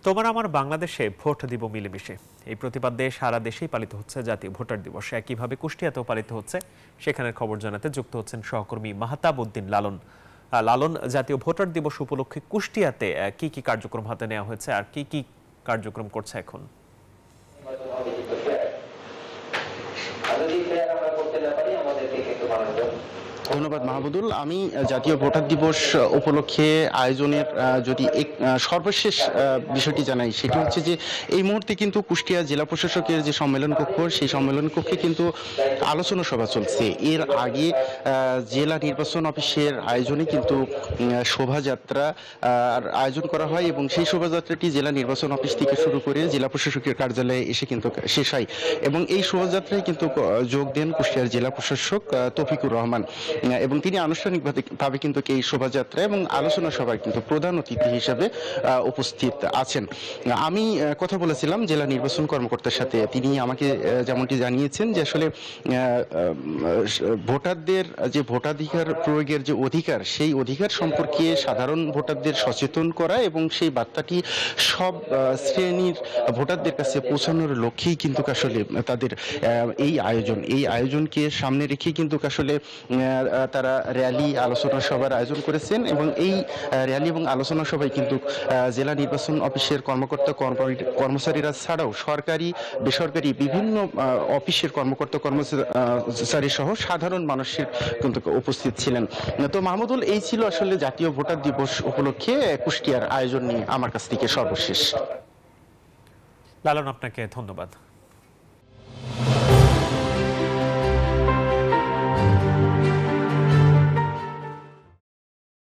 তোমার আমার বাংলাদেশে ভোট দিব মিলেমিশে, এই প্রতিপাদ্যে সারা দেশেই পালিত হচ্ছে জাতীয় ভোটার দিবস। একইভাবে কুষ্টিয়াতেও পালিত হচ্ছে। সেখানের খবর জানাতে যুক্ত হচ্ছেন সহকর্মী মাহতাব উদ্দিন লালন। লালন, জাতীয় ভোটার দিবস উপলক্ষে কুষ্টিয়াতে কি কি কার্যক্রম হাতে নেওয়া হয়েছে আর কি কি কার্যক্রম করছে এখন? ধন্যবাদ মাহমুদুল। আমি জাতীয় ভোটার দিবস উপলক্ষে আয়োজনের যদি সর্বশেষ বিষয়টি জানাই, সেটি হচ্ছে যে এই মুহূর্তে কিন্তু কুষ্টিয়া জেলা প্রশাসকের যে সম্মেলন কক্ষ, সেই সম্মেলন কক্ষে কিন্তু আলোচনা সভা চলছে। এর আগে জেলা নির্বাচন অফিসের আয়োজনে কিন্তু শোভাযাত্রা আয়োজন করা হয় এবং সেই শোভাযাত্রাটি জেলা নির্বাচন অফিস থেকে শুরু করে জেলা প্রশাসকের কার্যালয়ে এসে কিন্তু শেষ হয় এবং এই শোভাযাত্রায় কিন্তু যোগ দেন কুষ্টিয়ার জেলা প্রশাসক তৌফিকুর রহমান এবং তিনি আনুষ্ঠানিকভাবে কিন্তু এই শোভাযাত্রা এবং আলোচনা সভায় কিন্তু প্রধান অতিথি হিসেবে উপস্থিত আছেন। আমি কথা বলেছিলাম জেলা নির্বাচন কর্মকর্তার সাথে, তিনি আমাকে যেমনটি জানিয়েছেন যে আসলে ভোটারদের যে ভোটাধিকার প্রয়োগের যে অধিকার, সেই অধিকার সম্পর্কে সাধারণ ভোটারদের সচেতন করা এবং সেই বার্তাটি সব শ্রেণীর ভোটারদের কাছে পৌঁছানোর লক্ষ্যেই কিন্তু আসলে তাদের এই আয়োজনকে সামনে রেখে কিন্তু আসলে তারা র্যালি আলোচনা সভার আয়োজন করেছেন এবং এই র্যালি এবং আলোচনা সভায় কিন্তু জেলা নির্বাচন অফিসের কর্মচারীরা ছাড়াও সরকারি বেসরকারি বিভিন্ন অফিসের কর্মচারী সহ সাধারণ মানুষের কিন্তু উপস্থিত ছিলেন। তো মাহমুদুল, এই ছিল আসলে জাতীয় ভোটার দিবস উপলক্ষে কুষ্টিয়ার আয়োজন নিয়ে আমার কাছ থেকে সর্বশেষ। লালন, আপনাকে ধন্যবাদ।